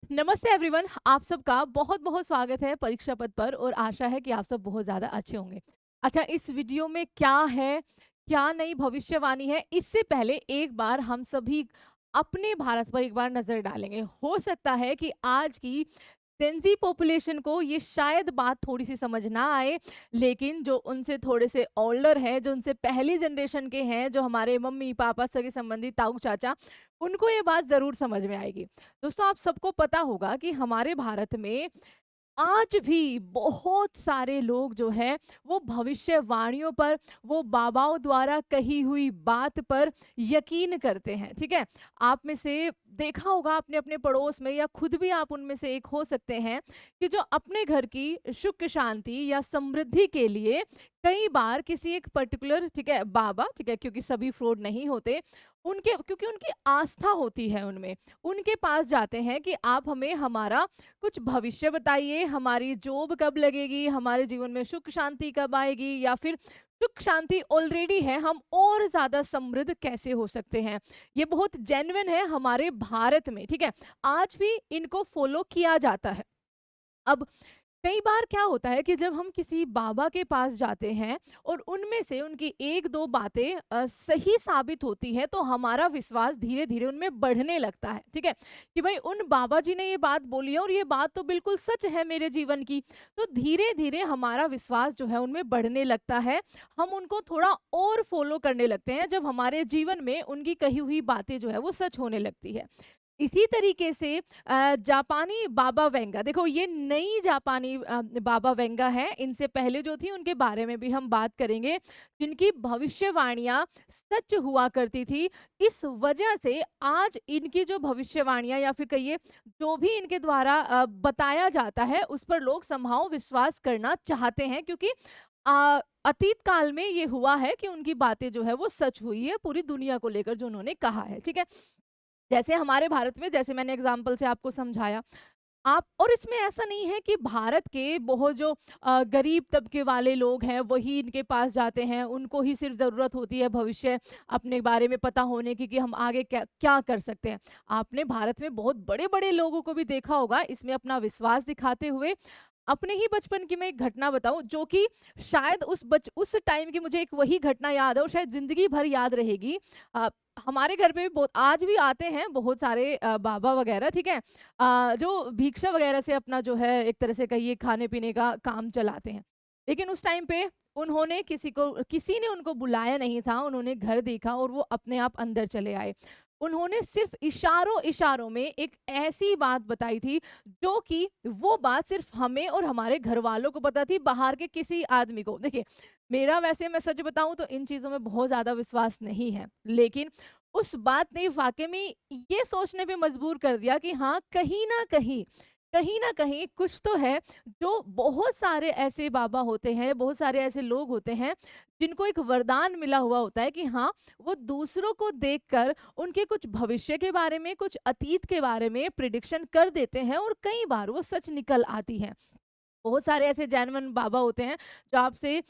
नमस्ते एवरीवन, आप सबका बहुत बहुत स्वागत है परीक्षा पथ पर और आशा है कि आप सब बहुत ज़्यादा अच्छे होंगे। अच्छा, इस वीडियो में क्या है, क्या नई भविष्यवाणी है, इससे पहले एक बार हम सभी अपने भारत पर एक बार नज़र डालेंगे। हो सकता है कि आज की जेनज़ी पॉपुलेशन को ये शायद बात थोड़ी-सी समझ ना आए, लेकिन जो उनसे थोड़े से ओल्डर हैं, जो उनसे पहली जनरेशन के हैं, जो हमारे मम्मी-पापा, सगे-संबंधी, ताऊ-चाचा, उनको ये बात ज़रूर समझ में आएगी। दोस्तों, आप सबको पता होगा कि हमारे भारत में आज भी बहुत सारे लोग जो है वो भविष्यवाणियों पर, वो बाबाओं द्वारा कही हुई बात पर यकीन करते हैं। ठीक है, आप में से देखा होगा अपने अपने पड़ोस में या खुद भी आप उनमें से एक हो सकते हैं कि जो अपने घर की सुख शांति या समृद्धि के लिए कई बार किसी एक पर्टिकुलर, ठीक है, बाबा, ठीक है, क्योंकि सभी फ्रॉड नहीं होते, उनके क्योंकि उनकी आस्था होती है उनमें, उनके पास जाते हैं कि आप हमें हमारा कुछ भविष्य बताइए, हमारी जॉब कब लगेगी, हमारे जीवन में सुख शांति कब आएगी, या फिर सुख शांति ऑलरेडी है, हम और ज़्यादा समृद्ध कैसे हो सकते हैं। ये बहुत जेन्युइन है हमारे भारत में, ठीक है? आज भी इनको फॉलो किया जाता है। अब कई बार क्या होता है कि जब हम किसी बाबा के पास जाते हैं और उनमें से उनकी 1-2 बातें सही साबित होती हैं, तो हमारा विश्वास धीरे-धीरे उनमें बढ़ने लगता है, ठीक है? कि भाई उन बाबा जी ने ये बात बोली है और ये बात तो बिल्कुल सच है मेरे जीवन की। तो धीरे-धीरे हमारा विश्वास जो है उनमें बढ़ने लगता है। हम उनको थोड़ा और फ़ॉलो करने लगते हैं जब हमारे जीवन में उनकी कही हुई बातें जो है वो सच होने लगती है। इसी तरीके से जापानी बाबा वेंगा, देखो ये नई जापानी बाबा वेंगा है, इनसे पहले जो थी उनके बारे में भी हम बात करेंगे, जिनकी भविष्यवाणियाँ सच हुआ करती थी। इस वजह से आज इनकी जो भविष्यवाणियाँ या फिर कहिए जो भी इनके द्वारा बताया जाता है, उस पर लोग समहाउ विश्वास करना चाहते हैं, क्योंकि अतीत काल में ये हुआ है कि उनकी बातें जो है वो सच हुई है पूरी दुनिया को लेकर जो उन्होंने कहा है, ठीक है? जैसे हमारे भारत में, जैसे मैंने एग्जाम्पल से आपको समझाया, आप और इसमें ऐसा नहीं है कि भारत के बहुत जो गरीब तबके वाले लोग हैं वही इनके पास जाते हैं, उनको ही सिर्फ ज़रूरत होती है भविष्य अपने बारे में पता होने की कि हम आगे क्या क्या कर सकते हैं। आपने भारत में बहुत बड़े-बड़े लोगों को भी देखा होगा इसमें अपना विश्वास दिखाते हुए। अपने ही बचपन की मैं एक घटना बताऊँ, जो कि शायद उस टाइम की मुझे एक वही घटना याद है और शायद ज़िंदगी भर याद रहेगी। अ, हमारे घर पे भी बहुत आज भी आते हैं बहुत सारे बाबा वगैरह, ठीक है? जो भिक्षा वगैरह से अपना जो है एक तरह से कहिए खाने-पीने का काम चलाते हैं। लेकिन उस टाइम पे उन्होंने किसी ने उनको बुलाया नहीं था, उन्होंने घर देखा और वो अपने आप अंदर चले आए। उन्होंने सिर्फ़ इशारों-इशारों में एक ऐसी बात बताई थी, जो कि वो बात सिर्फ़ हमें और हमारे घरवालों को पता थी, बाहर के किसी आदमी को। देखिए, मेरा वैसे मैं सच बताऊँ तो इन चीज़ों में बहुत ज़्यादा विश्वास नहीं है। लेकिन उस बात ने वाक़ई में ये सोचने पे मजबूर कर दिया कि हाँ, कहीं न कहीं कुछ तो है, जो बहुत सारे ऐसे बाबा होते हैं, बहुत सारे ऐसे लोग होते हैं, जिनको एक वरदान मिला हुआ होता है कि हाँ, वो दूसरों को देखकर उनके कुछ भविष्य के बारे में, कुछ अतीत के बारे में प्रिडिक्शन कर देते हैं और कई बार वो सच निकल आती है। बहुत सारे ऐसे जेन्युइन बाबा होते हैं जो आपसे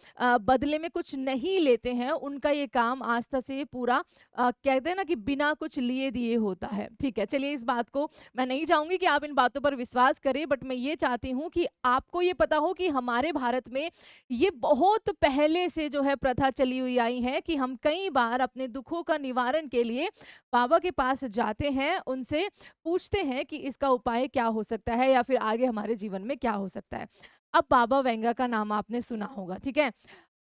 बदले में कुछ नहीं लेते हैं, उनका ये काम आस्था से पूरा कहते हैं ना कि बिना कुछ लिए दिए होता है। ठीक है, चलिए इस बात को मैं नहीं चाहूंगी कि आप इन बातों पर विश्वास करें, बट मैं ये चाहती हूँ कि आपको ये पता हो कि हमारे भारत में ये बहुत पहले से जो है प्रथा चली हुई आई है कि हम कई बार अपने दुखों का निवारण के लिए बाबा के पास जाते हैं, उनसे पूछते हैं कि इसका उपाय क्या हो सकता है या फिर आगे हमारे जीवन में क्या हो सकता है। अब बाबा वेंगा का नाम आपने सुना होगा, ठीक है?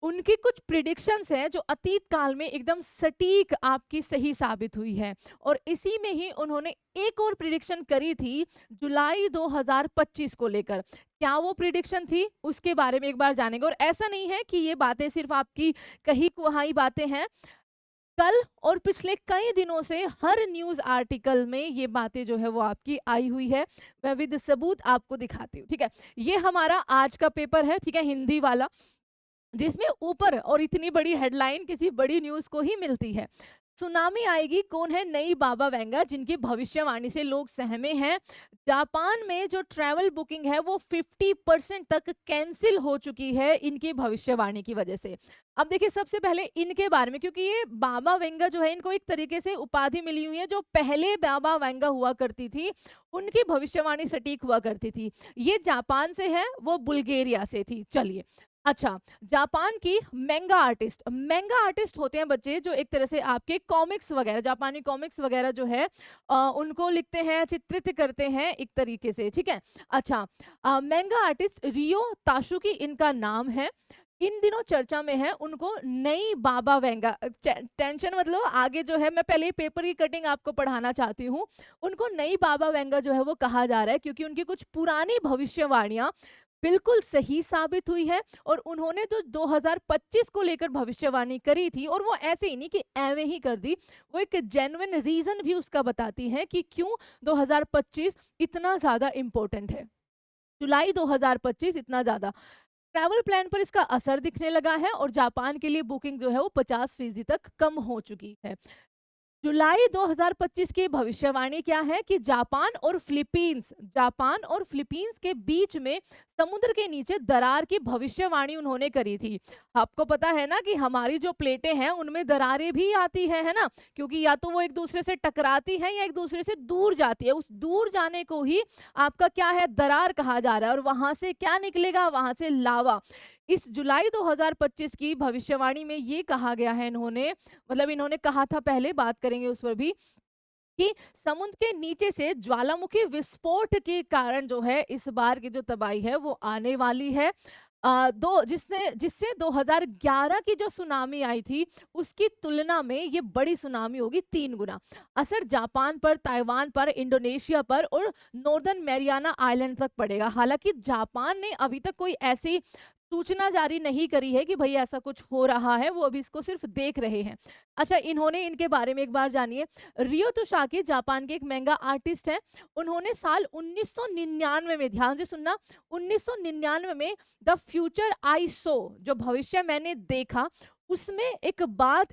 उनकी कुछ प्रिडिक्शंस हैं जो अतीत काल में एकदम सटीक आपकी सही साबित हुई है, और इसी में ही उन्होंने एक और प्रिडिक्शन करी थी जुलाई 2025 को लेकर। क्या वो प्रिडिक्शन थी उसके बारे में एक बार जानेंगे, और ऐसा नहीं है कि ये बातें सिर्फ आपकी कही कुहाई बातें हैं। कल और पिछले कई दिनों से हर न्यूज़ आर्टिकल में ये बातें जो है वो आपकी आई हुई है। मैं विद सबूत आपको दिखाती हूँ, ठीक है? ये हमारा आज का पेपर है, ठीक है? हिंदी वाला, जिसमें ऊपर और इतनी बड़ी हेडलाइन किसी बड़ी न्यूज़ को ही मिलती है। सुनामी आएगी, कौन है? नई बाबा वेंगा, जिनकी भविष्यवाणी से लोग सहमे हैं। जापान में जो ट्रैवल बुकिंग है वो 50% तक कैंसिल हो चुकी है इनकी भविष्यवाणी की वजह से। अब देखिए सबसे पहले इनके बारे में, क्योंकि ये बाबा वेंगा जो है इनको एक तरीके से उपाधि मिली हुई है, जो पहले बाबा वेंगा हुआ करती थी उनकी भविष्यवाणी सटीक हुआ करती थी। ये जापान से है, वो बुल्गारिया से थी। चलिए, अच्छा, जापान की मेंगा आर्टिस्ट होते हैं बच्चे जो एक तरह से आपके कॉमिक्स वगैरह, जापानी कॉमिक्स वगैरह जो है उनको लिखते हैं, चित्रित करते हैं एक तरीके से, ठीक है। अच्छा, मेंगा आर्टिस्ट रियो ताशुकी इनका नाम है। इन दिनों चर्चा में है, उनको नई बाबा वेंगा टेंशन मतलब आगे जो है, मैं पहले ही पेपर की कटिंग आपको पढ़ाना चाहती हूँ। उनको नई बाबा वेंगा जो है वो कहा जा रहा है, क्योंकि उनकी कुछ पुरानी भविष्यवाणियां बिल्कुल सही साबित हुई है। और उन्होंने तो 2025 को लेकर भविष्यवाणी करी थी, और वो ऐसे ही नहीं कि एवे ही कर दी, वो एक जेन्युइन रीजन भी उसका बताती है कि क्यों 2025 इतना ज्यादा इंपॉर्टेंट है। जुलाई 2025 इतना ज्यादा ट्रैवल प्लान पर इसका असर दिखने लगा है, और जापान के लिए बुकिंग जो है वो 50% तक कम हो चुकी है। जुलाई 2025 की भविष्यवाणी क्या है कि जापान और फिलीपींस के बीच में समुद्र के नीचे दरार की भविष्यवाणी उन्होंने करी थी। आपको पता है ना कि हमारी जो प्लेटें हैं उनमें दरारें भी आती है ना, क्योंकि या तो वो एक दूसरे से टकराती हैं या एक दूसरे से दूर जाती है। उस दूर जाने को ही आपका क्या है, दरार कहा जा रहा है। और वहां से क्या निकलेगा? वहां से लावा। इस जुलाई 2025 की भविष्यवाणी में ये कहा गया है, इन्होंने मतलब इन्होंने कहा था, पहले बात करेंगे उस पर भी, कि समुद्र के नीचे से ज्वालामुखी विस्फोट के कारण जो है इस बार की जो तबाही है वो आने वाली है। दो जिसने जिससे 2011 की जो सुनामी आई थी उसकी तुलना में ये बड़ी सुनामी होगी 3 गुना। असर जापान पर, ताइवान पर, इंडोनेशिया पर और नॉर्दर्न मैरियाना आइलैंड तक पड़ेगा। हालांकि जापान ने अभी तक कोई ऐसी सूचना जारी नहीं करी है कि भई ऐसा कुछ हो रहा है, वो अभी इसको सिर्फ देख रहे हैं। अच्छा, इन्होंने इनके बारे में एक बार जानिए। रियो तोशाकी जापान के एक मेंगा आर्टिस्ट हैं। उन्होंने साल 1999 में, ध्यान से सुनना, 1999 में द फ्यूचर आई सो, जो भविष्य मैंने देखा, उसमें एक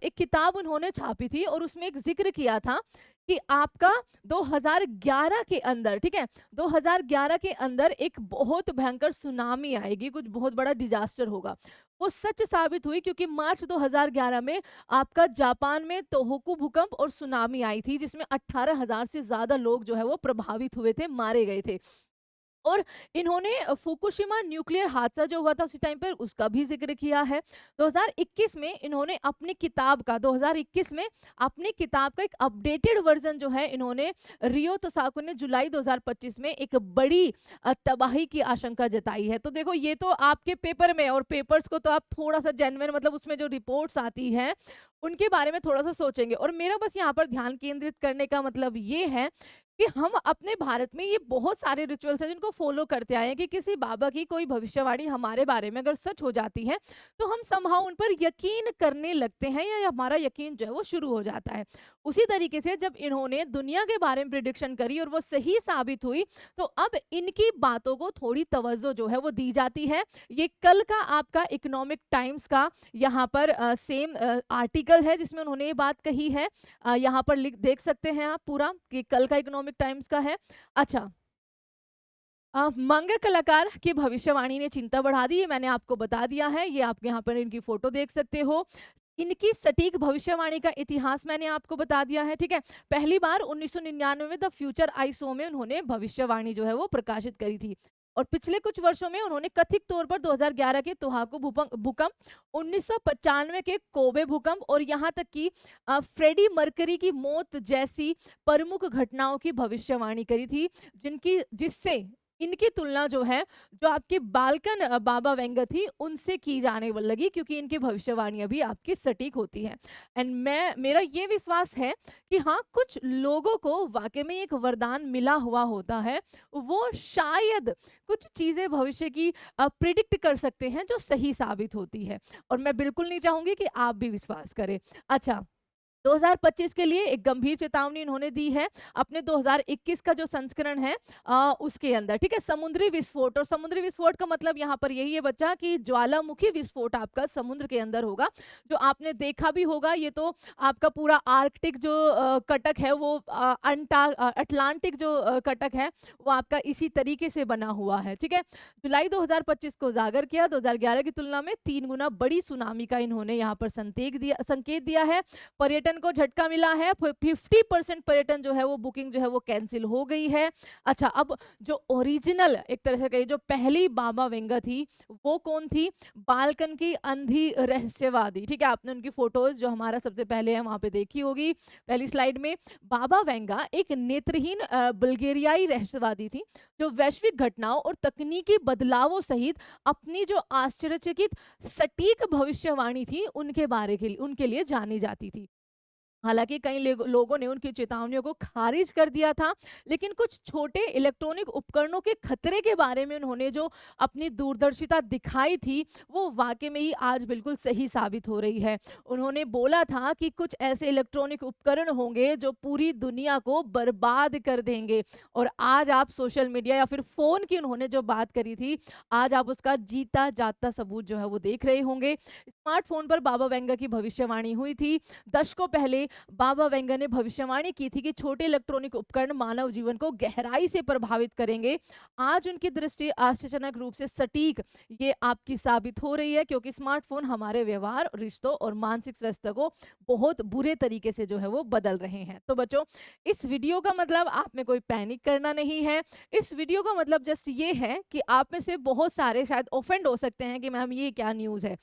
किताब उन्होंने छापी थी, और उसमें एक जिक्र किया था कि आपका 2011 के अंदर, ठीक है, 2011 के अंदर एक बहुत भयंकर सुनामी आएगी, कुछ बहुत बड़ा डिजास्टर होगा। वो सच साबित हुई, क्योंकि मार्च 2011 में आपका जापान में तोहोकू भूकंप और सुनामी आई थी, जिसमें 18,000 से ज्यादा लोग जो है वो प्रभावित हुए थे, मारे गए थे। और इन्होंने फुकुशिमा न्यूक्लियर हादसा जो हुआ था उसी टाइम पर उसका भी जिक्र किया है। 2021 में इन्होंने अपनी किताब का 2021 में अपनी किताब का एक अपडेटेड वर्जन जो है इन्होंने, रियो तोसाकू ने जुलाई 2025 में एक बड़ी तबाही की आशंका जताई है। तो देखो, ये तो आपके पेपर में, और पेपर्स को तो आप थोड़ा सा जेन्युइन मतलब उसमें जो रिपोर्ट्स आती हैं उनके बारे में थोड़ा सा सोचेंगे। और मेरा बस यहाँ पर ध्यान केंद्रित करने का मतलब ये है कि हम अपने भारत में ये बहुत सारे रिचुअल्स हैं जिनको फॉलो करते आए हैं, कि किसी बाबा की कोई भविष्यवाणी हमारे बारे में अगर सच हो जाती है तो हम समहाउ उन पर यकीन करने लगते हैं, या हमारा यकीन जो है वो शुरू हो जाता है। उसी तरीके से जब इन्होंने दुनिया के बारे में प्रिडिक्शन करी और वो सही साबित हुई, तो अब इनकी बातों को थोड़ी तवज्जो जो है वो दी जाती है। ये कल का आपका इकोनॉमिक टाइम्स का यहाँ पर सेम आर्टिकल है जिसमें उन्होंने ये बात कही है। यहाँ पर लिख देख सकते हैं आप पूरा, कि कल का इकोनॉमिक टाइम्स का है। अच्छा, मंग कलाकार की भविष्यवाणी ने चिंता बढ़ा दी, ये मैंने आपको बता दिया है। ये आप यहाँ पर इनकी फोटो देख सकते हो। इनकी सटीक भविष्यवाणी का इतिहास मैंने आपको बता दिया है, ठीक है। पहली बार 1999 में द फ्यूचर आई शो में उन्होंने भविष्यवाणी जो है वो प्रकाशित करी थी। और पिछले कुछ वर्षों में उन्होंने कथित तौर पर 2011 के तोहाकू भूकंप, 1995 के कोबे भूकंप, और यहाँ तक कि फ्रेडी मर्करी की मौत जैसी प्रमुख घटनाओं की भविष्यवाणी करी थी, जिससे इनकी तुलना जो है, जो आपकी बालकन बाबा वेंगर थी उनसे की जाने लगी, क्योंकि इनकी भविष्यवाणियां भी आपकी सटीक होती हैं। एंड मेरा ये विश्वास है कि हाँ, कुछ लोगों को वाकई में एक वरदान मिला हुआ होता है, वो शायद कुछ चीजें भविष्य की प्रिडिक्ट कर सकते हैं जो सही साबित होती है। और मैं बिल्कुल नहीं चाहूंगी कि आप भी विश्वास करें। अच्छा, 2025 के लिए एक गंभीर चेतावनी इन्होंने दी है अपने 2021 का जो संस्करण है उसके अंदर, ठीक है? समुद्री विस्फोट, और समुद्री विस्फोट का मतलब यहाँ पर यही है बच्चा कि ज्वालामुखी विस्फोट आपका समुद्र के अंदर होगा, जो आपने देखा भी होगा। ये तो आपका पूरा आर्कटिक जो कटक है वो अटलांटिक जो कटक है वो आपका इसी तरीके से बना हुआ है, ठीक है? जुलाई 2025 को उजागर किया, 2011 की तुलना में 3 गुना बड़ी सुनामी का इन्होंने यहाँ पर संकेत दिया है। पर्यटन को झटका मिला है, 50% पर्यटन जो है वो बुकिंग जो है वो कैंसिल हो गई है। अच्छा, अब जो ओरिजिनल एक तरह से कहिए जो पहली बाबा वेंगा थी, वो कौन थी? बालकन की अंधी रहस्यवादी, ठीक है? आपने उनकी फोटोज जो हमारा सबसे पहले है वहां पे देखी होगी पहली स्लाइड में। बाबा वेंगा एक नेत्रहीन बुल्गेरियाई रहस्यवादी थी, जो वैश्विक घटनाओं और तकनीकी बदलावों सहित अपनी जो आश्चर्यचकित सटीक भविष्यवाणी थी उनके लिए जानी जाती थी। हालांकि कई लोगों ने उनकी चेतावनियों को खारिज कर दिया था, लेकिन कुछ छोटे इलेक्ट्रॉनिक उपकरणों के खतरे के बारे में उन्होंने जो अपनी दूरदर्शिता दिखाई थी, वो वाकई में ही आज बिल्कुल सही साबित हो रही है। उन्होंने बोला था कि कुछ ऐसे इलेक्ट्रॉनिक उपकरण होंगे जो पूरी दुनिया को बर्बाद कर देंगे, और आज आप सोशल मीडिया या फिर फोन की उन्होंने जो बात करी थी, आज आप उसका जीता जागता सबूत जो है वो देख रहे होंगे। स्मार्टफोन पर बाबा वेंगा की भविष्यवाणी हुई थी। दशकों पहले बाबा वेंगा ने भविष्यवाणी की थी कि छोटे इलेक्ट्रॉनिक उपकरण मानव जीवन को गहराई से प्रभावित करेंगे। आज उनकी दृष्टि आश्चर्यजनक रूप से सटीक ये आपकी साबित हो रही है, क्योंकि स्मार्टफोन हमारे व्यवहार, रिश्तों और मानसिक स्वास्थ्य को बहुत बुरे तरीके से जो है वो बदल रहे हैं। तो बच्चों, इस वीडियो का मतलब आप में कोई पैनिक करना नहीं है। इस वीडियो का मतलब जस्ट ये है कि आप में से बहुत सारे शायद ऑफेंड हो सकते हैं कि मैम ये क्या न्यूज़ है।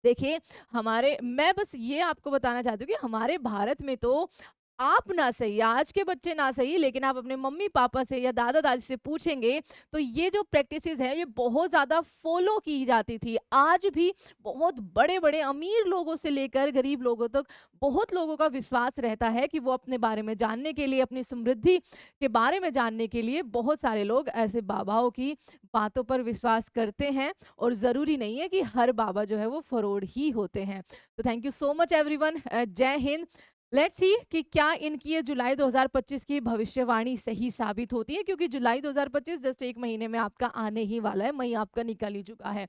देखिए, हमारे मैं बस ये आपको बताना चाहती हूँ कि हमारे भारत में तो आप ना सही, आज के बच्चे ना सही, लेकिन आप अपने मम्मी-पापा से या दादा-दादी से पूछेंगे, तो ये जो प्रैक्टिसेज़ हैं, ये बहुत ज़्यादा फ़ॉलो की जाती थी। आज भी बहुत बड़े-बड़े अमीर लोगों से लेकर गरीब लोगों तक बहुत लोगों का विश्वास रहता है कि वो अपने बारे में जानने के लिए, अपनी समृद्धि के बारे में जानने के लिए बहुत सारे लोग ऐसे बाबाओं की बातों पर विश्वास करते हैं, और ज़रूरी नहीं है कि हर बाबा जो है वो फ्रॉड ही होते हैं। तो thank you so much everyone. जय हिंद। लेट्स सी कि क्या इनकी ये जुलाई 2025 की भविष्यवाणी सही साबित होती है, क्योंकि जुलाई 2025 जस्ट 1 महीने में आपका आने ही वाला है, मई आपका निकल ही चुका है।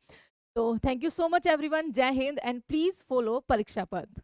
तो thank you so much everyone. जय हिंद एंड प्लीज फॉलो परीक्षा पथ।